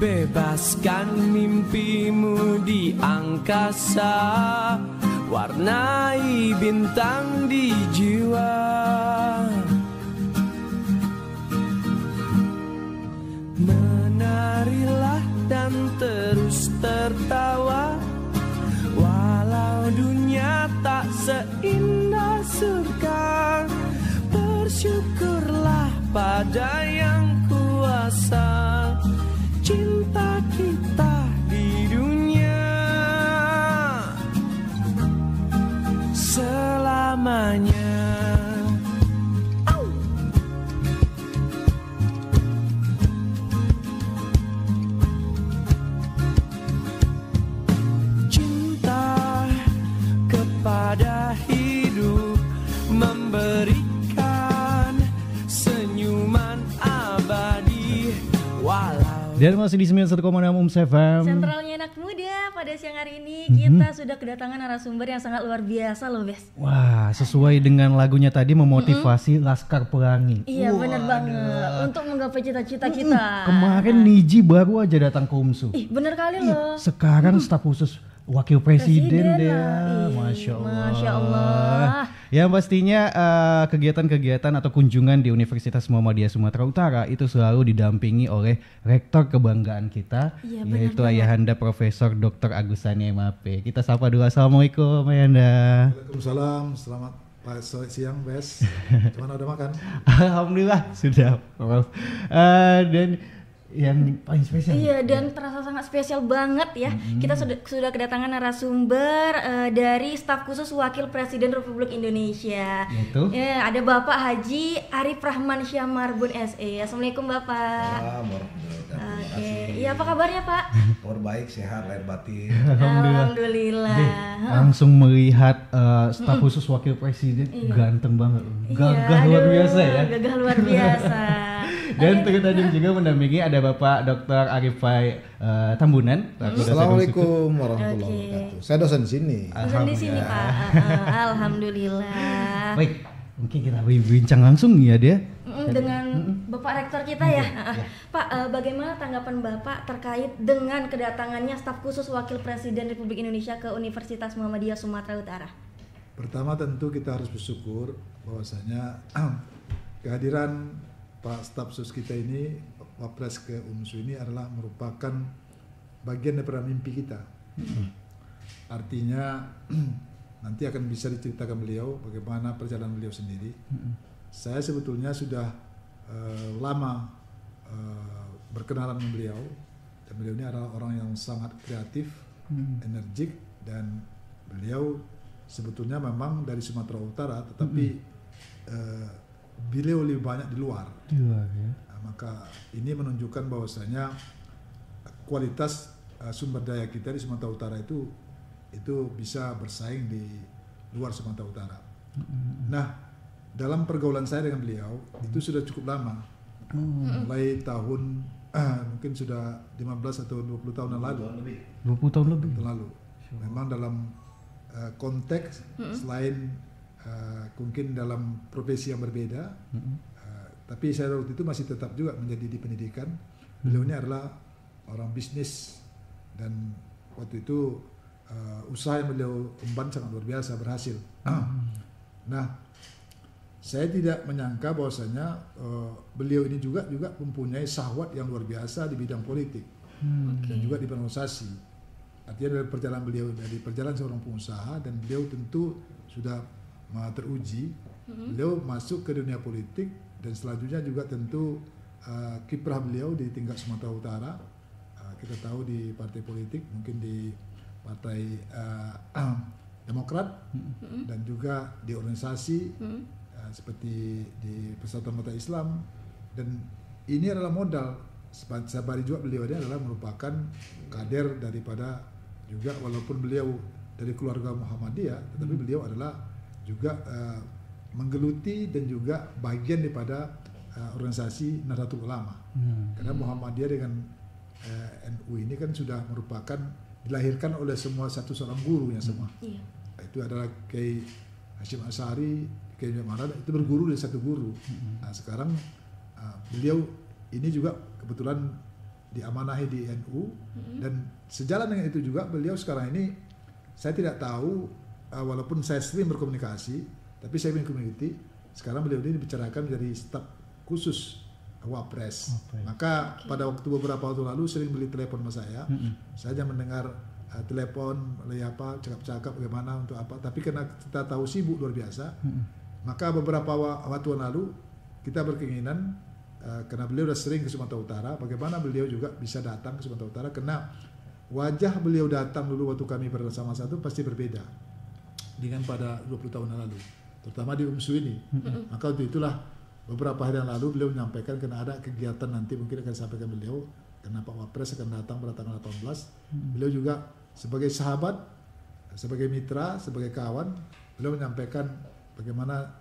Bebaskan mimpimu di angkasa, warnai bintang di jiwa. Menarilah dan terus tertawa, walau dunia tak seindah surga. Bersyukurlah pada yang kuasa, cinta kita di dunia selamanya. Cinta kepada hidup, memberikan senyuman abadi walau. Dan masih di 91,6 FM Sentralnya Anak Muda. Pada siang hari ini kita sudah kedatangan narasumber yang sangat luar biasa loh, Bes. Wah, sesuai dengan lagunya tadi, memotivasi Laskar Pelangi. Iya, benar banget. Untuk menggapai cita-cita kita. Kemarin Niji baru aja datang ke UMSU. Ih, bener kali loh. Sekarang staf khusus Wakil Presiden dia. lah. Ih, Masya Allah. Masya Allah. Ya pastinya kegiatan-kegiatan atau kunjungan di Universitas Muhammadiyah Sumatera Utara itu selalu didampingi oleh rektor kebanggaan kita, Iya, yaitu benar Ayahanda Profesor Dr. Agustani MAP. Kita sapa dulu. Assalamualaikum Ayahanda. Waalaikumsalam, selamat siang Bes. Gimana udah makan? Alhamdulillah sudah. Dan yang paling spesial. Iya, dan terasa sangat spesial banget ya. Kita sudah kedatangan narasumber dari staf khusus Wakil Presiden Republik Indonesia. Yaitu? Ya, ada Bapak Haji Arif Rahman Syamarbun SE. Assalamualaikum Bapak. Oke, iya apa kabarnya Pak? Kabar baik, sehat, lahir batin. Alhamdulillah. Langsung melihat staf khusus Wakil Presiden ganteng banget. Gagah luar biasa ya. Gagah luar biasa. Dan tadi juga mendampingi ada Bapak Dr. Arifai Tambunan. Assalamualaikum warahmatullahi wabarakatuh. Saya dosen di sini. Dosen di sini Pak. Alhamdulillah. Baik, mungkin kita bincang langsung ya dia. Dengan Bapak Rektor kita ya. Pak, bagaimana tanggapan Bapak terkait dengan kedatangannya staf khusus Wakil Presiden Republik Indonesia ke Universitas Muhammadiyah Sumatera Utara? Pertama tentu kita harus bersyukur bahwasanya kehadiran Pak staf khusus kita ini, Wapres ke UMSU ini adalah merupakan bagian daripada mimpi kita. Artinya nanti akan bisa diceritakan beliau bagaimana perjalanan beliau sendiri. Saya sebetulnya sudah lama berkenalan dengan beliau, dan beliau ini adalah orang yang sangat kreatif, energik, dan beliau sebetulnya memang dari Sumatera Utara, tetapi beliau lebih banyak di luar. Ya. Nah, maka ini menunjukkan bahwasanya kualitas sumber daya kita di Sumatera Utara itu bisa bersaing di luar Sumatera Utara. Nah, dalam pergaulan saya dengan beliau itu sudah cukup lama. Mulai tahun mungkin sudah 15 atau 20 tahun yang lalu. 20 tahun lebih. Memang dalam konteks selain mungkin dalam profesi yang berbeda, tapi saya waktu itu masih tetap juga menjadi di pendidikan. Beliau ini adalah orang bisnis, dan waktu itu usaha yang beliau emban sangat luar biasa, berhasil. Nah, saya tidak menyangka bahwasanya beliau ini juga mempunyai syahwat yang luar biasa di bidang politik dan juga di organisasi. Artinya dari perjalanan seorang pengusaha, dan beliau tentu sudah teruji. Beliau masuk ke dunia politik, dan selanjutnya juga tentu kiprah beliau di tingkat Sumatera Utara. Kita tahu di partai politik, mungkin di partai Demokrat, dan juga di organisasi seperti di Persatuan Mata Islam. Dan ini adalah modal. Sabari juga beliau ini adalah merupakan kader daripada juga, walaupun beliau dari keluarga Muhammadiyah, tetapi beliau adalah juga menggeluti dan juga bagian daripada organisasi Nahdlatul Ulama. Karena Muhammadiyah dengan NU ini kan sudah merupakan dilahirkan oleh seorang guru yang semua. Itu adalah Kiai Hashim Asy'ari, Kiai Marad, itu berguru dari satu guru. Nah, sekarang beliau ini juga kebetulan diamanahi di NU, dan sejalan dengan itu juga beliau sekarang ini, saya tidak tahu, walaupun saya sering berkomunikasi, tapi saya ingin community, sekarang beliau ini dibicarakan menjadi staf khusus Wapres. Maka pada waktu beberapa waktu lalu sering beli telepon sama saya hanya mendengar telepon, cakap-cakap bagaimana untuk apa, tapi karena kita tahu sibuk luar biasa, maka beberapa waktu lalu kita berkeinginan, karena beliau sudah sering ke Sumatera Utara, bagaimana beliau juga bisa datang ke Sumatera Utara, karena wajah beliau datang dulu waktu kami bersama-sama itu pasti berbeda dengan pada 20 tahun lalu, terutama di UMSU ini. Maka untuk itulah beberapa hari yang lalu beliau menyampaikan karena ada kegiatan nanti mungkin akan disampaikan beliau, karena Pak Wapres akan datang pada tanggal 18. Beliau juga sebagai sahabat, sebagai mitra, sebagai kawan, beliau menyampaikan bagaimana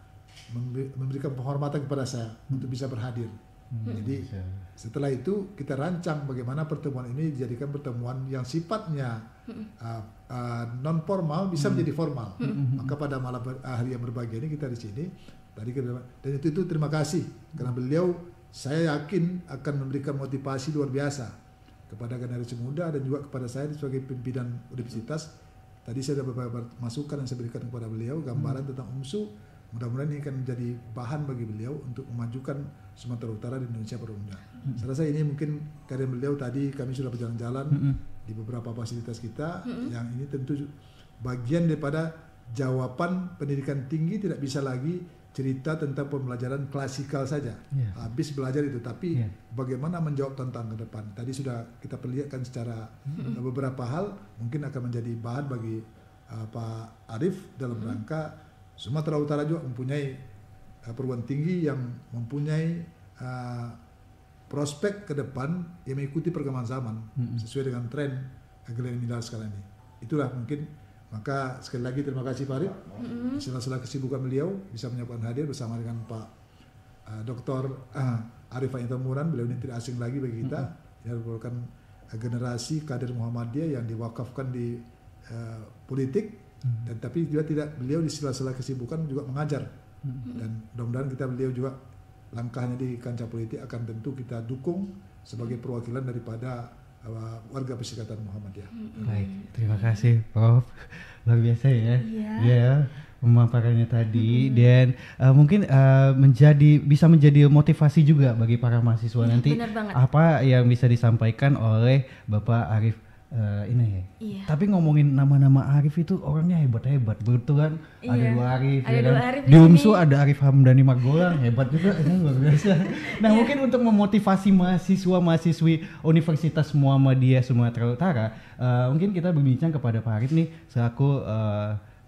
memberikan penghormatan kepada saya untuk bisa berhadir. Jadi setelah itu kita rancang bagaimana pertemuan ini dijadikan pertemuan yang sifatnya non formal bisa menjadi formal. Maka pada malam hari yang berbahagia ini kita di sini tadi, dan itu terima kasih karena beliau, saya yakin akan memberikan motivasi luar biasa kepada generasi muda dan juga kepada saya sebagai pimpinan universitas. Tadi saya ada beberapa masukan yang saya berikan kepada beliau, gambaran tentang UMSU. Mudah-mudahan ini akan menjadi bahan bagi beliau untuk memajukan Sumatera Utara di Indonesia pada umumnya. Saya rasa ini mungkin karya beliau tadi, kami sudah berjalan-jalan di beberapa fasilitas kita, yang ini tentu bagian daripada jawaban pendidikan tinggi, tidak bisa lagi cerita tentang pembelajaran klasikal saja, habis belajar itu, tapi bagaimana menjawab tantangan ke depan. Tadi sudah kita perlihatkan secara beberapa hal, mungkin akan menjadi bahan bagi Pak Arief dalam rangka Sumatera Utara juga mempunyai perguruan tinggi yang mempunyai prospek ke depan yang mengikuti perkembangan zaman sesuai dengan tren milenial sekarang ini. Itulah mungkin. Maka sekali lagi terima kasih Pak Arief. Sela-sela kesibukan beliau bisa menyempatkan hadir bersama dengan Pak Dr. Arief Intamuran. Beliau ini tidak asing lagi bagi kita. Ini merupakan generasi kader Muhammadiyah yang diwakafkan di politik, dan tapi juga beliau di sela-sela kesibukan juga mengajar. Dan mudah-mudahan beliau juga langkahnya di kancah politik akan tentu kita dukung sebagai perwakilan daripada warga Perserikatan Muhammadiyah. Baik, terima kasih Prof. Luar biasa ya. Ya, pemaparannya tadi, dan mungkin bisa menjadi motivasi juga bagi para mahasiswa nanti. Apa yang bisa disampaikan oleh Bapak Arief ini ya. Tapi ngomongin nama-nama Arief itu orangnya hebat-hebat, betul kan? Ada dua Arief, ada dua Arief di UMSU ada Arief Hamdani Magolang, hebat juga, luar biasa. Nah, mungkin untuk memotivasi mahasiswa-mahasiswi Universitas Muhammadiyah Sumatera Utara, mungkin kita berbincang kepada Pak Arief nih selaku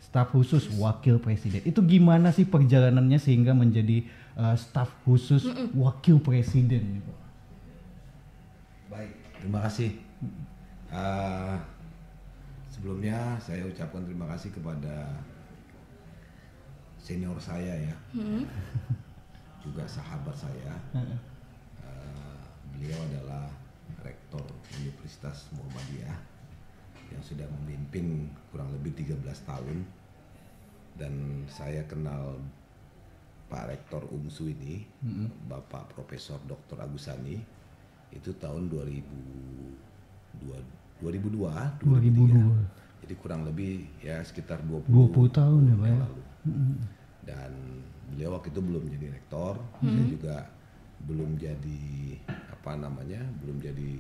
staf khusus Wakil Presiden. Itu gimana sih perjalanannya sehingga menjadi staf khusus Wakil Presiden? Baik, terima kasih. Sebelumnya saya ucapkan terima kasih kepada senior saya ya, juga sahabat saya. Beliau adalah Rektor Universitas Muhammadiyah yang sudah memimpin kurang lebih 13 tahun, dan saya kenal Pak Rektor UMSU ini, Bapak Profesor Dr. Agusani, itu tahun 2002. Jadi kurang lebih ya sekitar 20 tahun ya Pak ya. Dan beliau waktu itu belum jadi rektor, saya juga belum jadi belum jadi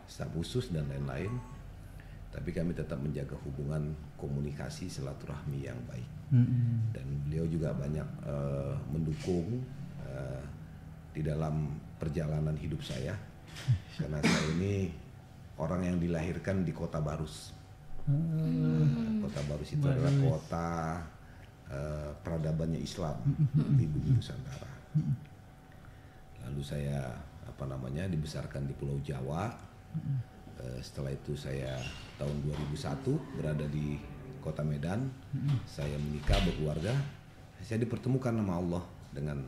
staf khusus dan lain-lain. Tapi kami tetap menjaga hubungan komunikasi silaturahmi yang baik. Dan beliau juga banyak mendukung di dalam perjalanan hidup saya, karena saya ini orang yang dilahirkan di Kota Barus. Kota Barus itu adalah kota peradabannya Islam di bumi Nusantara. Lalu saya dibesarkan di Pulau Jawa. Setelah itu saya tahun 2001 berada di Kota Medan. Saya menikah, berkeluarga. Saya dipertemukan sama Allah dengan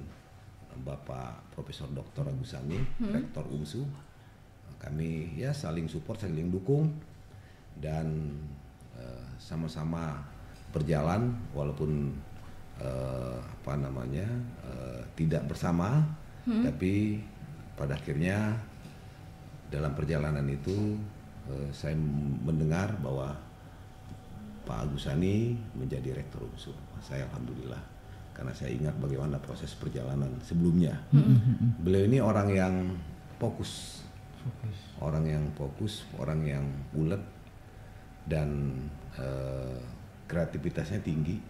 Bapak Profesor Dr. Agusani, Rektor UMSU. Kami ya saling support, saling dukung, dan sama-sama berjalan walaupun tidak bersama, tapi pada akhirnya dalam perjalanan itu saya mendengar bahwa Pak Agusani menjadi rektor UNSUR. Saya alhamdulillah, karena saya ingat bagaimana proses perjalanan sebelumnya. Beliau ini orang yang fokus, orang yang ulet, dan kreativitasnya tinggi.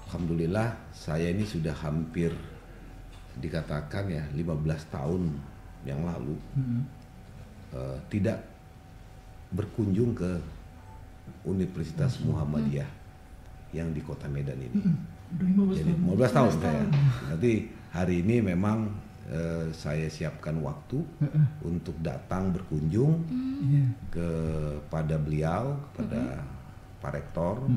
Alhamdulillah saya ini sudah hampir dikatakan ya 15 tahun yang lalu tidak berkunjung ke Universitas Muhammadiyah yang di Kota Medan ini. Jadi 15 tahun saya. Nanti hari ini memang saya siapkan waktu untuk datang berkunjung kepada beliau, kepada Pak Rektor,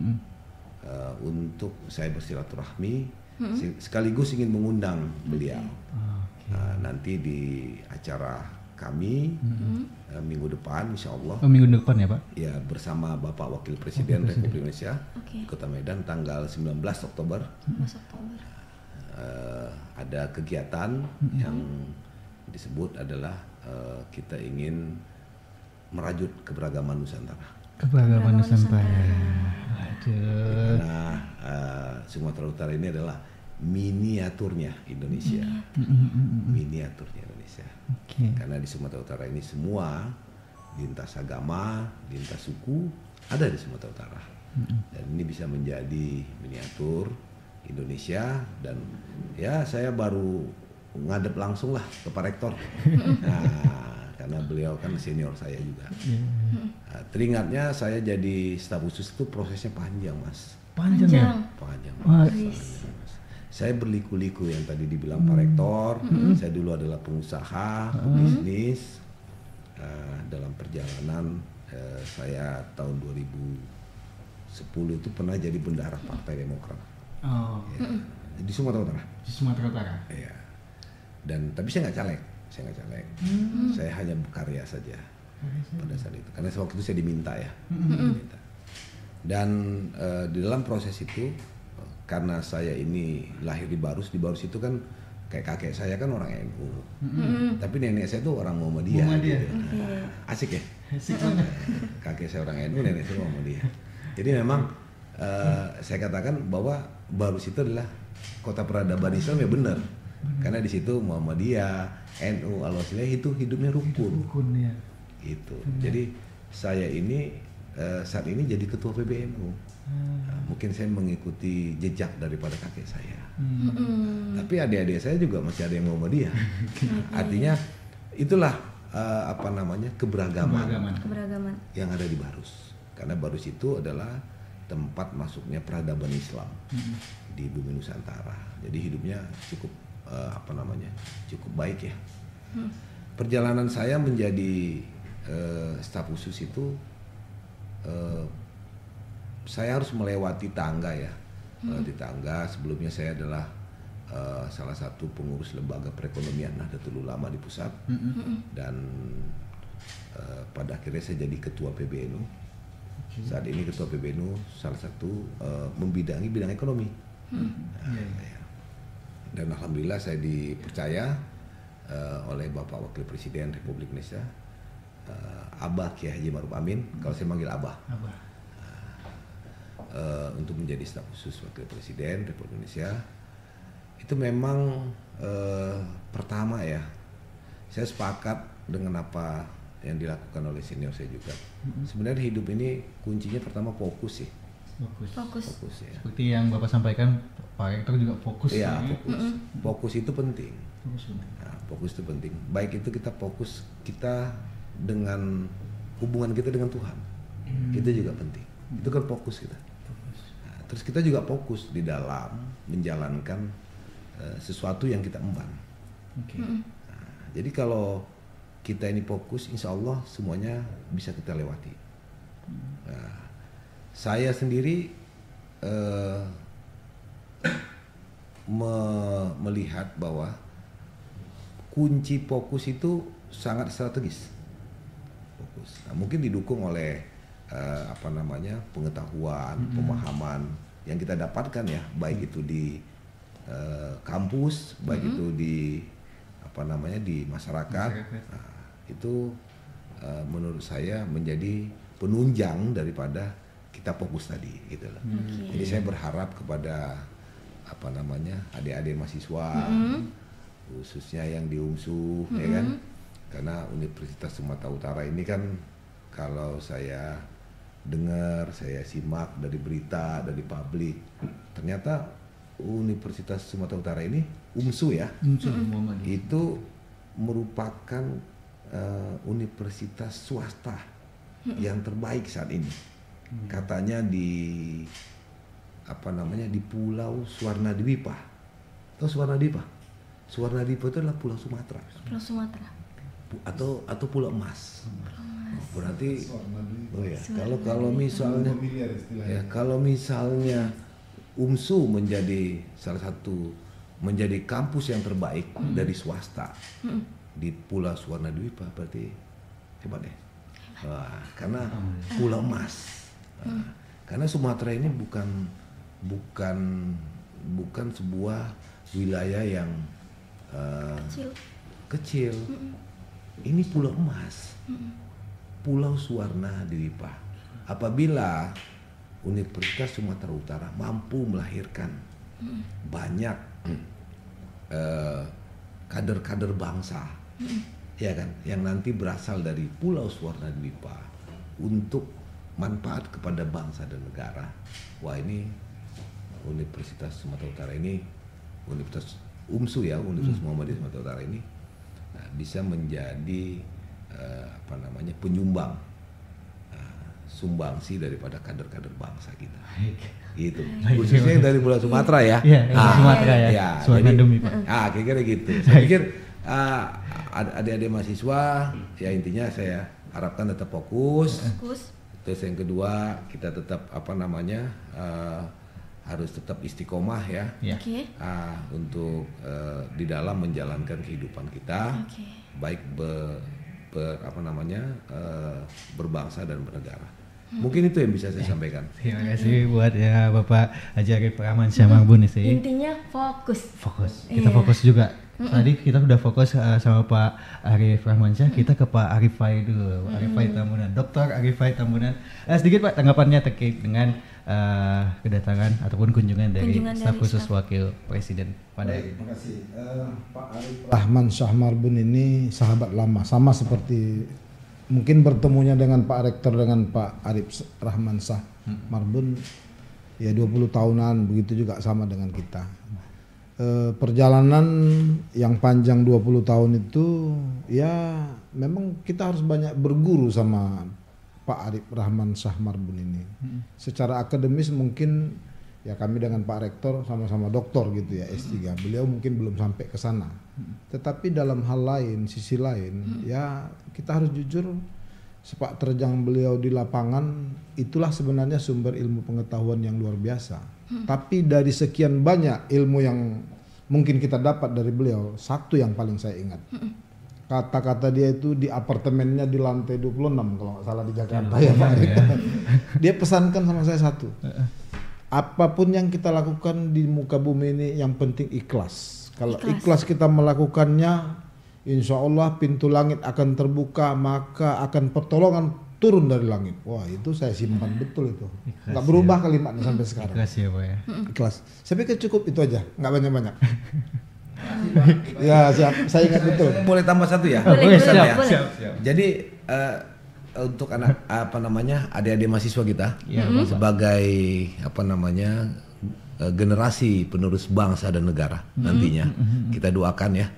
untuk saya bersilaturahmi, sekaligus ingin mengundang beliau. Nanti di acara kami minggu depan, insya Allah. Minggu depan ya Pak? Ya, bersama Bapak Wakil Presiden Republik Indonesia di Kota Medan tanggal 19 Oktober. Ada kegiatan yang disebut adalah kita ingin merajut keberagaman Nusantara. Keberagaman Nusantara. Nah, Sumatera Utara ini adalah miniaturnya Indonesia. Miniaturnya Indonesia. Karena di Sumatera Utara ini semua lintas agama, lintas suku ada di Sumatera Utara. Dan ini bisa menjadi miniatur Indonesia, dan ya saya baru ngadep langsung lah ke Pak Rektor. Nah, karena beliau kan senior saya juga. Nah, teringatnya saya jadi staf khusus itu prosesnya panjang, Mas. Panjang ya? Panjang. Mas. Saya berliku-liku yang tadi dibilang Pak Rektor. Saya dulu adalah pengusaha, pebisnis. Dalam perjalanan saya tahun 2010 itu pernah jadi bendahara Partai Demokrat. Di Sumatera Utara. Di Sumatera Utara. Iya. Dan tapi saya nggak caleg. Saya hanya berkarya saja pada saat itu. Karena waktu itu saya diminta ya. Dan di dalam proses itu, karena saya ini lahir di Barus itu kan kayak kakek saya kan orang NU, tapi nenek saya tuh orang Muhammadiyah. Gitu. Asik ya? Asik banget. Kakek saya orang NU, nenek saya Muhammadiyah. Jadi memang saya katakan bahwa Barus itu adalah kota peradaban Islam ya benar. Karena di situ Muhammadiyah, NU, Al-Wasliyah itu hidupnya rukun. Ya. Itu. Jadi saya ini saat ini jadi ketua PBNU. Nah, mungkin saya mengikuti jejak daripada kakek saya. Tapi adik-adik saya juga masih ada yang Muhammadiyah. Artinya itulah keberagaman yang ada di Barus. Karena Barus itu adalah tempat masuknya peradaban Islam di bumi Nusantara. Jadi hidupnya cukup cukup baik ya. Perjalanan saya menjadi staf khusus itu saya harus melewati tangga ya. Melewati tangga. Sebelumnya saya adalah salah satu pengurus lembaga perekonomian Nahdlatul Ulama di pusat. Dan pada akhirnya saya jadi ketua PBNU. Saat ini ketua PBNU salah satu membidangi bidang ekonomi. Dan alhamdulillah saya dipercaya oleh Bapak Wakil Presiden Republik Indonesia, Abah Kiai Haji Ma'ruf Amin, kalau saya manggil Abah. Untuk menjadi staf khusus Wakil Presiden Republik Indonesia. Itu memang pertama ya, saya sepakat dengan apa yang dilakukan oleh senior saya juga. Sebenarnya hidup ini kuncinya pertama fokus sih. Fokus ya. Seperti yang Bapak sampaikan, Pak Rektor juga fokus. Iya, fokus. Fokus itu penting. Nah, fokus itu penting. Baik itu kita fokus kita dengan hubungan kita dengan Tuhan. Itu juga penting. Itu kan fokus kita. Nah, terus kita juga fokus di dalam menjalankan sesuatu yang kita emban. Nah, jadi kalau kita ini fokus, insya Allah semuanya bisa kita lewati. Nah, saya sendiri melihat bahwa kunci fokus itu sangat strategis. Fokus. Nah, mungkin didukung oleh pengetahuan, pemahaman yang kita dapatkan ya, baik itu di kampus, baik itu di di masyarakat. Nah, itu menurut saya menjadi penunjang daripada kita fokus tadi gitu loh. Jadi saya berharap kepada adik-adik mahasiswa khususnya yang di UMSU ya kan, karena Universitas Sumatera Utara ini kan kalau saya dengar, saya simak dari berita, dari publik, ternyata Universitas Sumatera Utara ini UMSU ya, itu merupakan universitas swasta yang terbaik saat ini. Katanya di Pulau Suwarnadwipa. Tahu Suwarnadwipa? Suwarnadwipa itu adalah Pulau Sumatera. Pulau Sumatera. Atau Pulau Emas. Berarti kalau misalnya UMSU menjadi salah satu kampus yang terbaik dari swasta di Pulau Suwarnadwipa, berarti hebat deh. Karena Pulau Emas. Karena Sumatera ini bukan sebuah wilayah yang kecil. Ini Pulau Emas. Pulau Suwarnadwipa. Apabila Universitas Sumatera Utara mampu melahirkan banyak kader-kader bangsa, ya kan, yang nanti berasal dari Pulau Suwarnadwipa untuk manfaat kepada bangsa dan negara. Wah, ini Universitas Sumatera Utara ini, Universitas UMSU ya, Universitas Muhammadiyah Sumatera Utara ini bisa menjadi penyumbang sumbangsi daripada kader-kader bangsa kita. Gitu. Khususnya yang dari Pulau Sumatera ya. Sumatera ya. Suwarnadwipa. Kira-kira gitu. Saya pikir adik-adik mahasiswa ya, intinya saya harapkan tetap fokus. Terus yang kedua, kita tetap harus tetap istiqomah ya. Untuk di dalam menjalankan kehidupan kita, baik berbangsa dan bernegara. Mungkin itu yang bisa saya sampaikan. Terima kasih buat ya Bapak Haji Arif Rahmansyah Marbun sih. Intinya fokus. Kita fokus juga. Tadi kita sudah fokus sama Pak Arif Rahmansyah, kita ke Pak Arifai dulu. Arifai Tambunan, Dr. Arifai Tambunan. Sedikit Pak tanggapannya terkait dengan kedatangan ataupun kunjungan dari staf khusus Wakil Presiden pada hari ini. Terima kasih. Pak Arif Rahmansyah Marbun ini sahabat lama, sama seperti mungkin bertemunya dengan Pak Rektor dengan Pak Arif Rahmansyah Marbun ya 20 tahunan, begitu juga sama dengan kita. Perjalanan yang panjang 20 tahun itu ya memang kita harus banyak berguru sama Pak Arif Rahmansyah Marbun ini. Secara akademis mungkin ya kami dengan Pak Rektor sama-sama doktor gitu ya, S3. Beliau mungkin belum sampai ke sana. Tetapi dalam hal lain, sisi lain ya kita harus jujur, sepak terjang beliau di lapangan itulah sebenarnya sumber ilmu pengetahuan yang luar biasa. Tapi dari sekian banyak ilmu yang mungkin kita dapat dari beliau, satu yang paling saya ingat. Kata-kata dia itu di apartemennya di lantai 26 kalau nggak salah di Jakarta ya Pak. Dia pesankan sama saya satu. Apapun yang kita lakukan di muka bumi ini yang penting ikhlas. Kalau ikhlas kita melakukannya, insya Allah pintu langit akan terbuka, maka akan pertolongan turun dari langit. Wah, itu saya simpan betul itu. Nggak berubah kalimatnya sampai sekarang. Ikhlas ya Pak ya. Ikhlas. Saya pikir cukup itu aja, nggak banyak-banyak. Ya siap, saya ingat betul. Boleh tambah satu ya? Boleh. Siap. Jadi untuk adik-adik mahasiswa kita sebagai generasi penerus bangsa dan negara nantinya, kita doakan ya.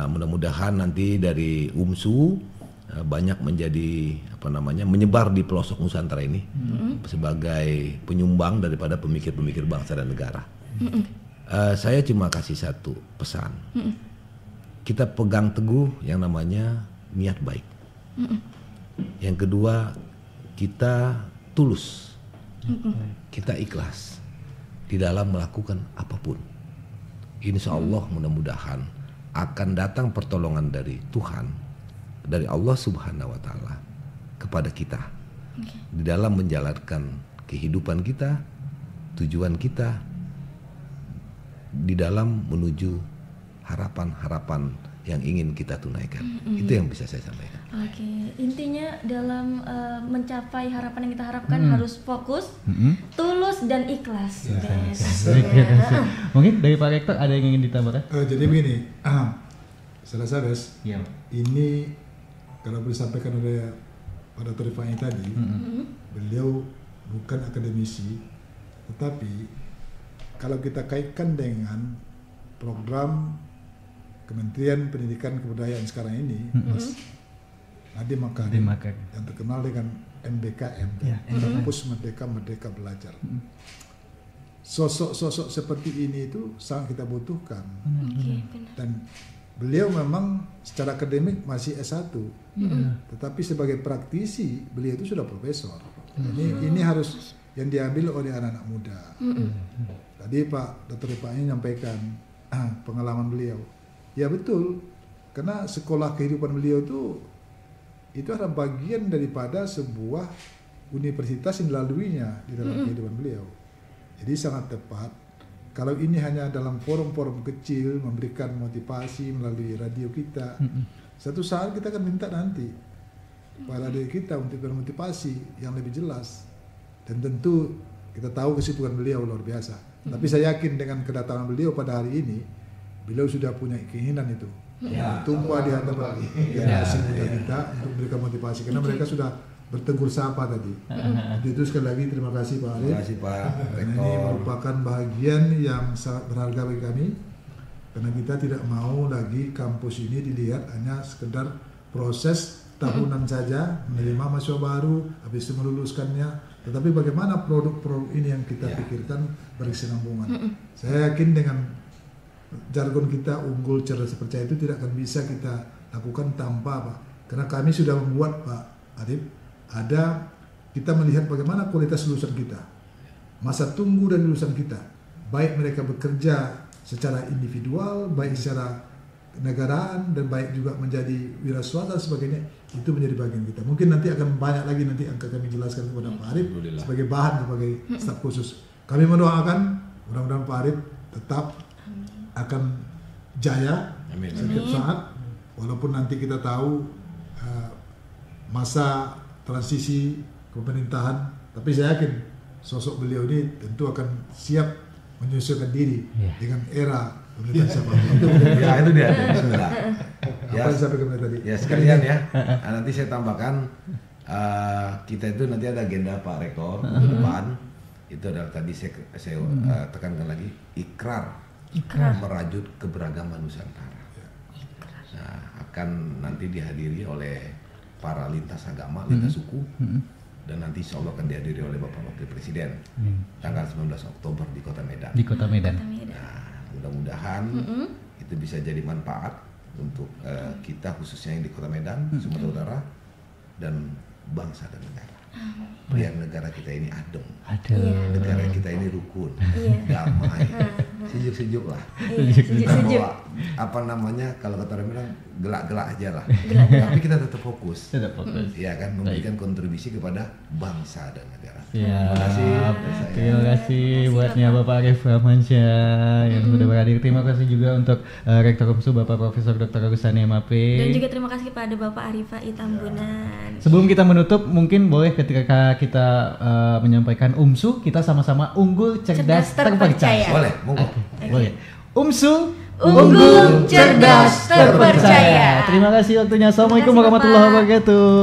Mudah-mudahan nanti dari UMSU banyak menjadi menyebar di pelosok Nusantara ini sebagai penyumbang daripada pemikir-pemikir bangsa dan negara. Saya cuma kasih satu pesan. Kita pegang teguh yang namanya niat baik. Yang kedua, kita tulus. Kita ikhlas di dalam melakukan apapun. Insya Allah mudah-mudahan akan datang pertolongan dari Tuhan, dari Allah Subhanahu wa Ta'ala kepada kita di dalam menjalankan kehidupan kita, tujuan kita, di dalam menuju harapan-harapan yang ingin kita tunaikan. Itu yang bisa saya sampaikan. Oke, intinya dalam mencapai harapan yang kita harapkan harus fokus, tulus dan ikhlas. Mungkin dari Pak Rektor ada yang ingin ditambahkan? Jadi begini, saya rasa ini kalau boleh disampaikan oleh Pak Dr. Rifai tadi, beliau bukan akademisi, tetapi kalau kita kaitkan dengan program Kementerian Pendidikan Kebudayaan sekarang ini, Mas Nadiem Makarim yang terkenal dengan MBKM, Kampus Merdeka Belajar. Sosok-sosok seperti ini itu sangat kita butuhkan. Dan beliau memang secara akademik masih S1, tetapi sebagai praktisi beliau itu sudah profesor. Ini harus yang diambil oleh anak-anak muda. Tadi Pak Dr. Rifai menyampaikan pengalaman beliau. Ya betul, karena sekolah kehidupan beliau itu adalah bagian daripada sebuah universitas yang dilaluinya di dalam kehidupan beliau. Jadi sangat tepat kalau ini hanya dalam forum-forum kecil memberikan motivasi melalui radio kita. Satu saat kita akan minta nanti para adik kita untuk bermotivasi yang lebih jelas. Dan tentu kita tahu kesibukan beliau luar biasa. Tapi saya yakin dengan kedatangan beliau pada hari ini, beliau sudah punya keinginan itu tumpah di hadapan generasi muda kita untuk memberikan motivasi karena mereka sudah bertegur sapa tadi. Itu sekali lagi terima kasih Pak Arif. Terima kasih Pak Rektor. Ini merupakan bagian yang sangat berharga bagi kami karena kita tidak mau lagi kampus ini dilihat hanya sekedar proses tahunan saja menerima mahasiswa baru habis itu meluluskannya, tetapi bagaimana produk-produk ini yang kita pikirkan berkesinambungan. Saya yakin dengan jargon kita unggul, cerdas, percaya itu tidak akan bisa kita lakukan tanpa Pak. Karena kami sudah membuat Pak Arif, kita melihat bagaimana kualitas lulusan kita, masa tunggu dari lulusan kita, baik mereka bekerja secara individual, baik secara kenegaraan, dan baik juga menjadi wira swasta dan sebagainya, itu menjadi bagian kita. Mungkin nanti akan banyak lagi nanti akan kami jelaskan kepada Pak Arif sebagai bahan, sebagai staf khusus. Kami mendoakan mudah-mudahan Pak Arif tetap akan jaya setiap saat, walaupun nanti kita tahu masa transisi pemerintahan, tapi saya yakin sosok beliau ini tentu akan siap menyesuaikan diri dengan era pemerintahan siapapun. Itu dia. Apa yang saya sampaikan tadi? Ya sekalian ya. Nanti saya tambahkan kita itu nanti ada agenda Pak Rektor ke depan. Itu adalah tadi saya tekankan lagi ikrar merajut keberagaman Nusantara. Nah, akan nanti dihadiri oleh para lintas agama, lintas suku, dan nanti insya Allah akan dihadiri oleh Bapak Wakil Presiden tanggal 19 Oktober di Kota Medan. Di Kota Medan. Nah, mudah-mudahan itu bisa jadi manfaat untuk kita khususnya yang di Kota Medan, Sumatera Utara, dan bangsa dan negara. Biar negara kita ini adem, negara kita ini rukun, damai, sejuk-sejuk lah. Bawa apa namanya kalau kata orang bilang gelak-gelak aja lah. Tapi kita tetap fokus. Ya kan, memberikan kontribusi kepada bangsa dan negara. Terima kasih buatnya Bapak Arif Rahmansyah yang sudah berhadir. Terima kasih juga untuk Rektor UMSU Bapak Profesor Dr. Agustani MAP. Dan juga terima kasih kepada Bapak Arifai Tambunan. Sebelum kita menutup, mungkin boleh ketika kita menyampaikan UMSU, kita sama-sama unggul, cerdas, terpercaya. Boleh, monggo. Boleh. UMSU unggul, cerdas, terpercaya. Terima kasih waktunya. Assalamualaikum warahmatullahi wabarakatuh.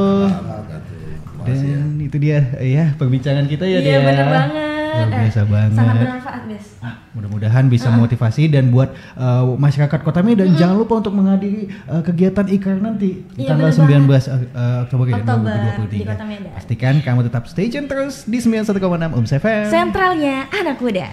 Dan itu dia ya perbincangan kita ya. Iya benar banget. Luar biasa banget. Sangat bermanfaat, Bes. Mudah-mudahan bisa motivasi dan buat masyarakat Kota Medan jangan lupa untuk menghadiri kegiatan IKAR nanti di tanggal 19 Oktober 2023. Di Kota Medan. Pastikan kamu tetap stay tune terus di 91,6 UMS FM. Sentralnya anak muda.